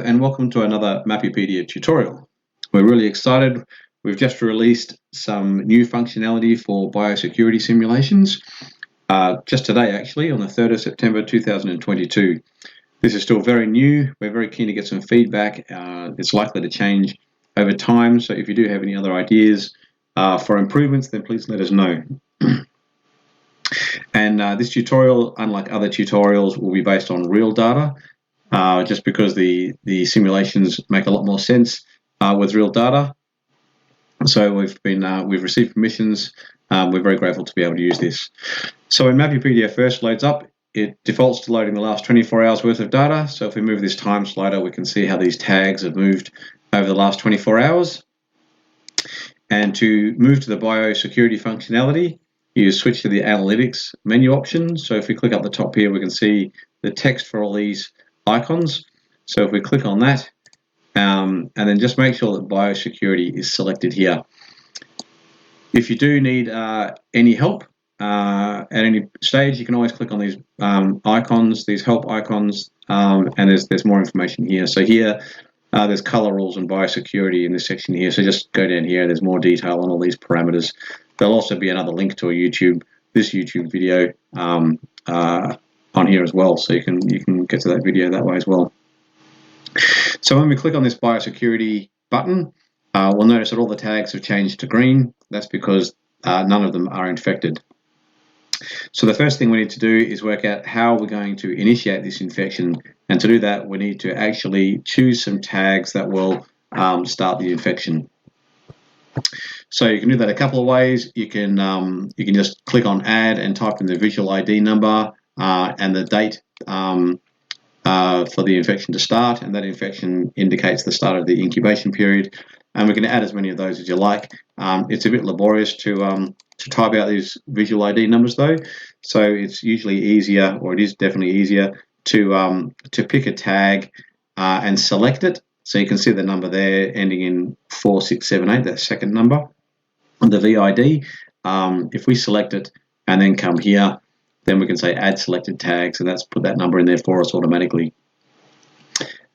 and welcome to another Mapipedia tutorial. We're really excited. We've just released some new functionality for biosecurity simulations just today, actually, on the 3rd of September 2022. This is still very new. We're very keen to get some feedback. It's likely to change over time, so if you do have any other ideas for improvements, then please let us know. And this tutorial, unlike other tutorials, will be based on real data. Just because the simulations make a lot more sense with real data. So we've received permissions. We're very grateful to be able to use this. So when Mapipedia first loads up, it defaults to loading the last 24 hours worth of data. So if we move this time slider, we can see how these tags have moved over the last 24 hours. And to move to the biosecurity functionality, you switch to the analytics menu option. So if we click up the top here, we can see the text for all these icons. So if we click on that, and then just make sure that biosecurity is selected here. If you do need any help at any stage, you can always click on these icons, these help icons, and there's more information here. So here there's color rules and biosecurity in this section here. So just go down here. There's more detail on all these parameters. There'll also be another link to this YouTube video on here as well, so you can get to that video that way as well. So when we click on this biosecurity button, we'll notice that all the tags have changed to green. That's because none of them are infected. So the first thing we need to do is work out how we're going to initiate this infection, and to do that we need to actually choose some tags that will start the infection. So you can do that a couple of ways. You can just click on add and type in the visual ID number and the date for the infection to start, and that infection indicates the start of the incubation period. And we can add as many of those as you like. It's a bit laborious to type out these visual ID numbers though, so it's usually easier, or it is definitely easier, to pick a tag and select it. So you can see the number there ending in 4678, that second number, the VID. If we select it and then come here, then we can say add selected tags, and that's put that number in there for us automatically.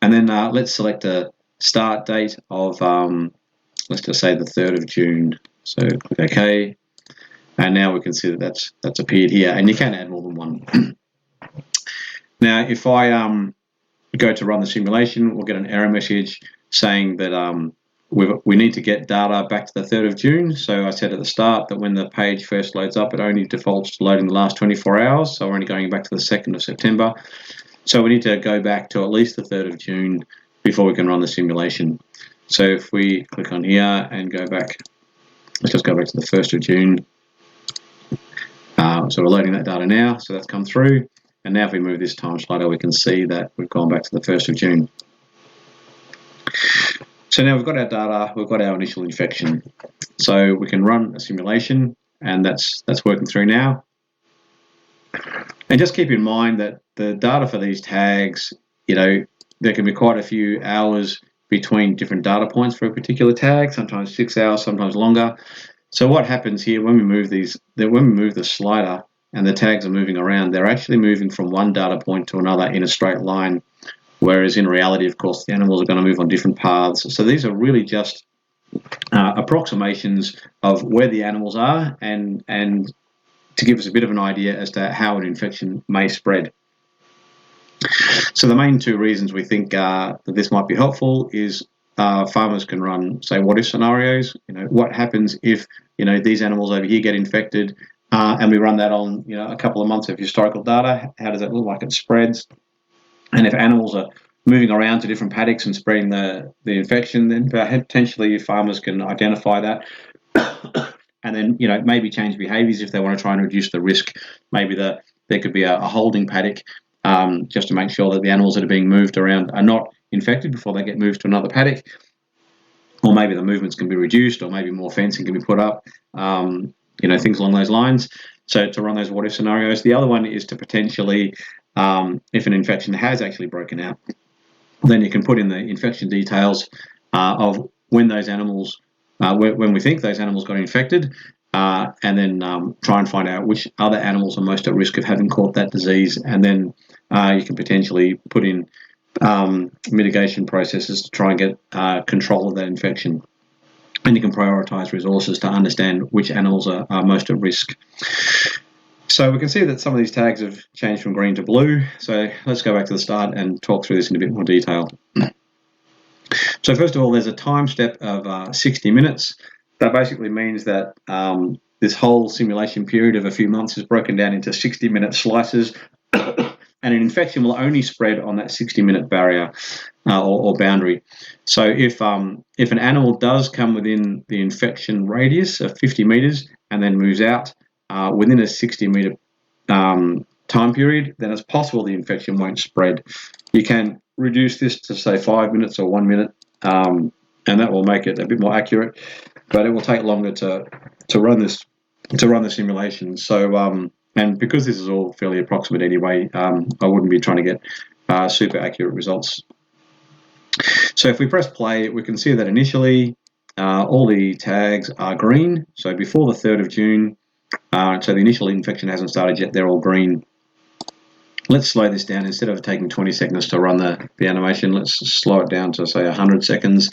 And then let's select a start date of, let's just say the 3rd of June. So click OK. And now we can see that that's appeared here, and you can add more than one. Now, if I go to run the simulation, we'll get an error message saying that we need to get data back to the 3rd of June. So I said at the start that when the page first loads up, it only defaults to loading the last 24 hours. So we're only going back to the 2nd of September. So we need to go back to at least the 3rd of June before we can run the simulation. So if we click on here and go back, let's just go back to the 1st of June. So we're loading that data now. So that's come through. And now if we move this time slider, we can see that we've gone back to the 1st of June. So now we've got our data, we've got our initial infection. So we can run a simulation, and that's working through now. And just keep in mind that the data for these tags, there can be quite a few hours between different data points for a particular tag, sometimes 6 hours, sometimes longer. So what happens here when we move the slider and the tags are moving around, they're actually moving from one data point to another in a straight line. Whereas in reality, of course, the animals are going to move on different paths. So these are really just approximations of where the animals are, and to give us a bit of an idea as to how an infection may spread. So the main two reasons we think that this might be helpful is farmers can run, say, what-if scenarios. What happens if these animals over here get infected, and we run that on a couple of months of historical data. How does it look like it spreads? And if animals are moving around to different paddocks and spreading the infection, then potentially farmers can identify that and then maybe change behaviours if they want to try and reduce the risk. Maybe there could be a holding paddock just to make sure that the animals that are being moved around are not infected before they get moved to another paddock. Or maybe the movements can be reduced, or maybe more fencing can be put up, things along those lines. So to run those what-if scenarios. The other one is to potentially, if an infection has actually broken out, then you can put in the infection details of when those animals, when we think those animals got infected, and then try and find out which other animals are most at risk of having caught that disease. And then you can potentially put in mitigation processes to try and get control of that infection. And you can prioritize resources to understand which animals are most at risk. So we can see that some of these tags have changed from green to blue. So let's go back to the start and talk through this in a bit more detail. So first of all, there's a time step of 60 minutes. That basically means that this whole simulation period of a few months is broken down into 60-minute slices, and an infection will only spread on that 60-minute barrier or boundary. So if an animal does come within the infection radius of 50 meters and then moves out within a 60-meter time period, then it's possible the infection won't spread. You can reduce this to say 5 minutes or 1 minute, and that will make it a bit more accurate. But it will take longer to run the simulation. So and because this is all fairly approximate anyway, I wouldn't be trying to get super accurate results. So if we press play, we can see that initially all the tags are green. So before the 3rd of June, so the initial infection hasn't started yet, they're all green. Let's slow this down. Instead of taking 20 seconds to run the animation, let's slow it down to say 100 seconds,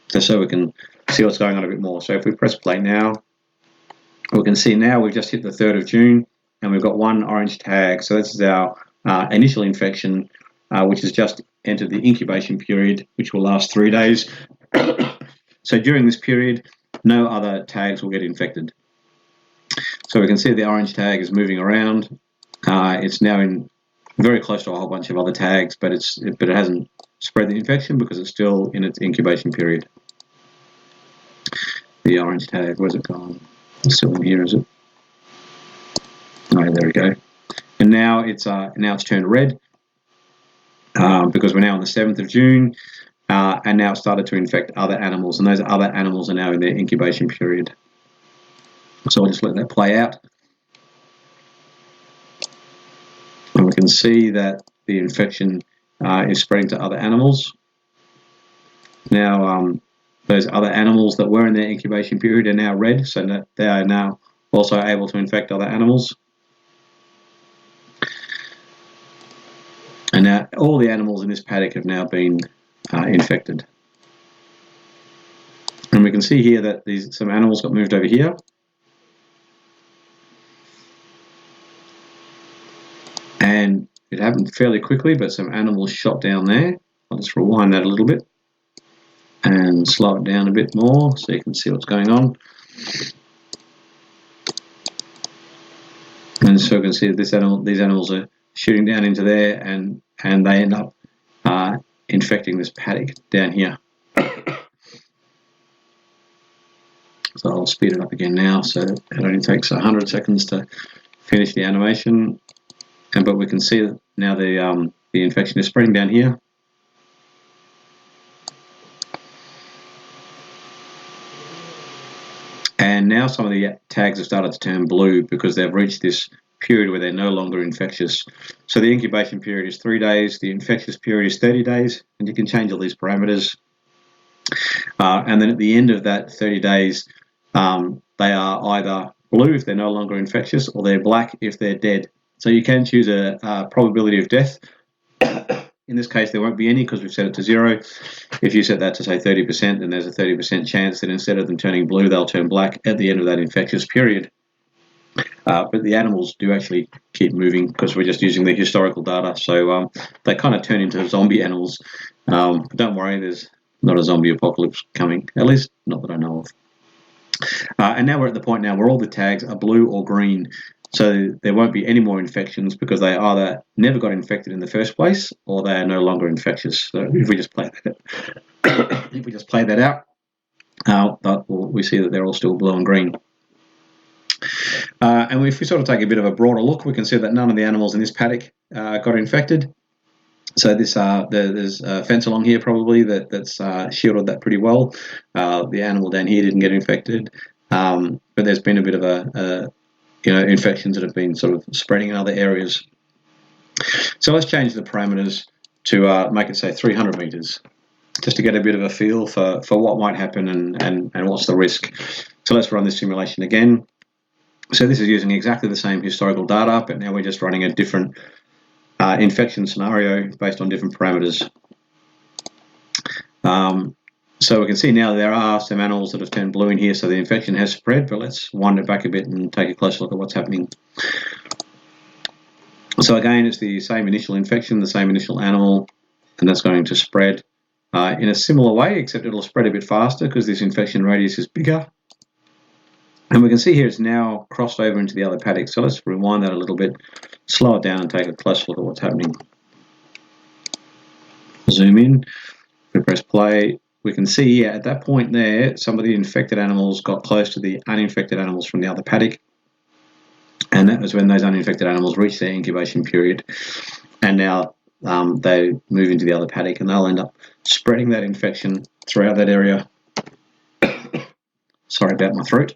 just so we can see what's going on a bit more. So if we press play now, we can see now we've just hit the 3rd of June and we've got one orange tag. So this is our initial infection, which has just entered the incubation period, which will last 3 days. So during this period, no other tags will get infected. So we can see the orange tag is moving around. It's now in very close to a whole bunch of other tags, but it hasn't spread the infection because it's still in its incubation period. The orange tag, where's it gone? It's still in here, is it? Oh, there we go. And now it's turned red because we're now on the 7th of June, and now it's started to infect other animals, and those other animals are now in their incubation period. So I'll just let that play out. And we can see that the infection is spreading to other animals. Now, those other animals that were in their incubation period are now red, so that they are now also able to infect other animals. And now all the animals in this paddock have now been infected. And we can see here that some animals got moved over here. And it happened fairly quickly, but some animals shot down there. I'll just rewind that a little bit and slow it down a bit more so you can see what's going on. And so you can see that these animals are shooting down into there, and they end up infecting this paddock down here. So I'll speed it up again now, so it only takes 100 seconds to finish the animation. But we can see that now the infection is spreading down here. And now some of the tags have started to turn blue because they've reached this period where they're no longer infectious. So the incubation period is 3 days, the infectious period is 30 days, and you can change all these parameters. And then at the end of that 30 days, they are either blue if they're no longer infectious, or they're black if they're dead. So you can choose a probability of death. In this case, there won't be any because we've set it to 0. If you set that to, say, 30%, then there's a 30% chance that instead of them turning blue, they'll turn black at the end of that infectious period. But the animals do actually keep moving because we're just using the historical data. So they kind of turn into zombie animals. But don't worry, there's not a zombie apocalypse coming, at least not that I know of. And now we're at the point now where all the tags are blue or green. So there won't be any more infections because they either never got infected in the first place or they are no longer infectious. So if we just play that out, we see that they're all still blue and green. And if we sort of take a bit of a broader look, we can see that none of the animals in this paddock got infected. So there's a fence along here probably that's shielded that pretty well. The animal down here didn't get infected, but there's been a bit of infections that have been sort of spreading in other areas. So let's change the parameters to make it say 300 meters, just to get a bit of a feel for what might happen and what's the risk. So let's run this simulation again. So this is using exactly the same historical data, but now we're just running a different infection scenario based on different parameters. So we can see now there are some animals that have turned blue in here, so the infection has spread, but let's wind it back a bit and take a closer look at what's happening. So again, it's the same initial infection, the same initial animal, and that's going to spread in a similar way, except it'll spread a bit faster because this infection radius is bigger. And we can see here it's now crossed over into the other paddock. So let's rewind that a little bit, slow it down and take a closer look at what's happening. Zoom in, we press play. We can see here at that point there, some of the infected animals got close to the uninfected animals from the other paddock. And that was when those uninfected animals reached their incubation period. And now they move into the other paddock and they'll end up spreading that infection throughout that area. Sorry about my throat.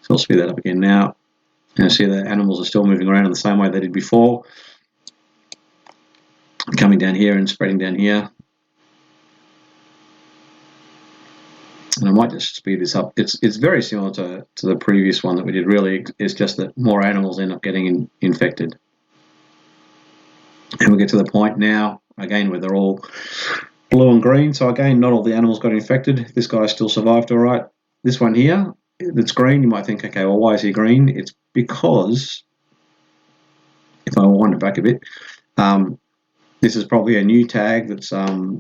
So I'll speed that up again now. And see the animals are still moving around in the same way they did before. Coming down here and spreading down here. And I might just speed this up. It's very similar to the previous one that we did. Really, it's just that more animals end up getting infected. And we get to the point now, again, where they're all blue and green. So again, not all the animals got infected. This guy still survived all right. This one here, that's green, you might think, okay, well, why is he green? It's because, if I wind it back a bit, this is probably a new tag that's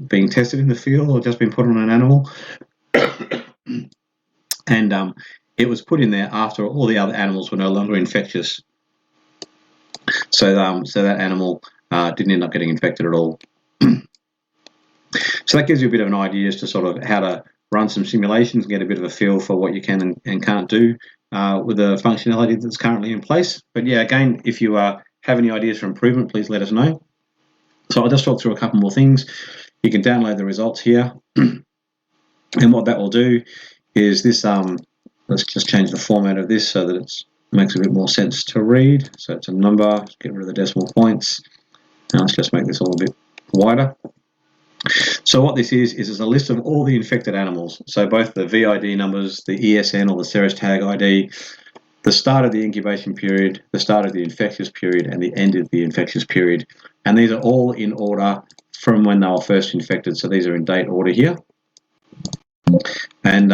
being tested in the field or just been put on an animal. And it was put in there after all the other animals were no longer infectious. So that animal didn't end up getting infected at all. So that gives you a bit of an idea as to sort of how to run some simulations and get a bit of a feel for what you can and can't do with the functionality that's currently in place. But yeah, again, if you have any ideas for improvement, please let us know. So I'll just talk through a couple more things. You can download the results here. And what that will do is this, let's just change the format of this so that it makes a bit more sense to read. So it's a number, get rid of the decimal points. Now let's just make this all a bit wider. So what this is a list of all the infected animals. So both the VID numbers, the ESN or the Ceres Tag ID, the start of the incubation period, the start of the infectious period, and the end of the infectious period. And these are all in order from when they were first infected. So these are in date order here. And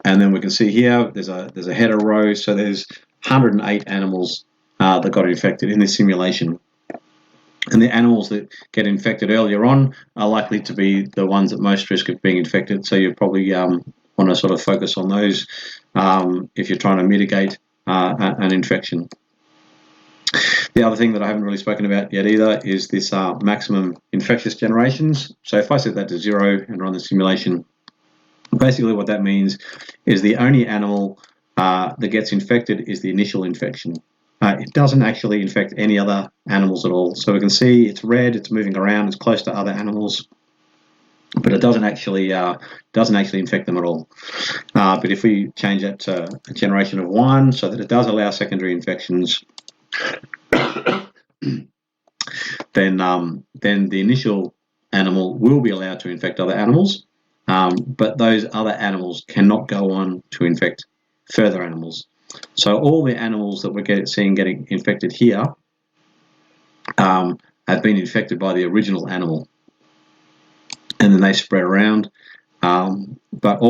then we can see here there's a header row. So there's 108 animals that got infected in this simulation. And the animals that get infected earlier on are likely to be the ones at most risk of being infected. So you probably want to sort of focus on those if you're trying to mitigate an infection. The other thing that I haven't really spoken about yet either is this maximum infectious generations. So if I set that to 0 and run the simulation, basically what that means is the only animal that gets infected is the initial infection. It doesn't actually infect any other animals at all. So we can see it's red, it's moving around, it's close to other animals, but it doesn't actually infect them at all. But if we change that to a generation of 1 so that it does allow secondary infections, then the initial animal will be allowed to infect other animals, but those other animals cannot go on to infect further animals. So all the animals that we're seeing getting infected here have been infected by the original animal, and then they spread around. But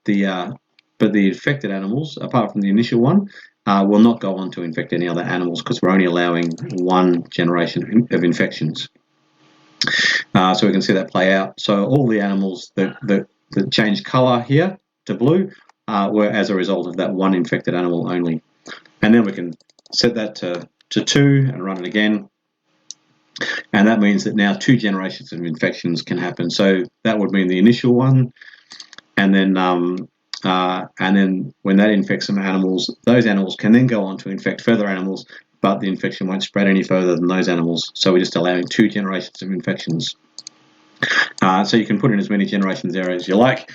the infected animals, apart from the initial one, will not go on to infect any other animals because we're only allowing one generation of infections. So we can see that play out. So all the animals that changed colour here to blue were as a result of that one infected animal only. And then we can set that to 2 and run it again. And that means that now 2 generations of infections can happen. So that would mean the initial one, and then when that infects some animals, those animals can then go on to infect further animals, but the infection won't spread any further than those animals. So we're just allowing 2 generations of infections. So you can put in as many generations there as you like.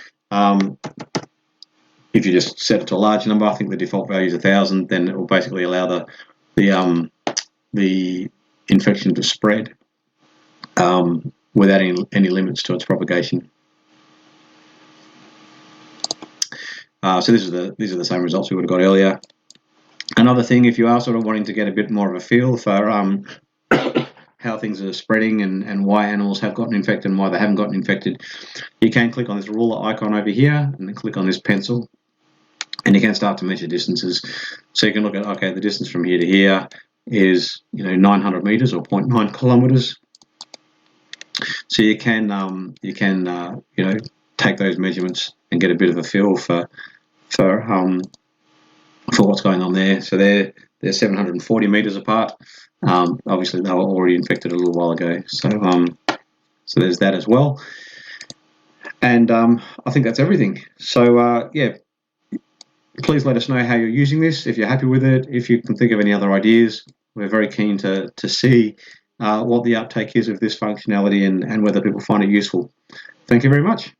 If you just set it to a large number, I think the default value is 1,000, then it will basically allow the infection to spread without any limits to its propagation. So these are the same results we would have got earlier. Another thing, if you are sort of wanting to get a bit more of a feel for how how things are spreading and why animals have gotten infected and why they haven't gotten infected, you can click on this ruler icon over here and then click on this pencil, and you can start to measure distances. So you can look at, okay, the distance from here to here is 900 meters or 0.9 kilometers. So you can take those measurements and get a bit of a feel for what's going on there. So they're 740 meters apart. Obviously, they were already infected a little while ago. So there's that as well. And I think that's everything. So yeah, please let us know how you're using this. If you're happy with it, if you can think of any other ideas, we're very keen to see what the uptake is of this functionality and whether people find it useful. Thank you very much.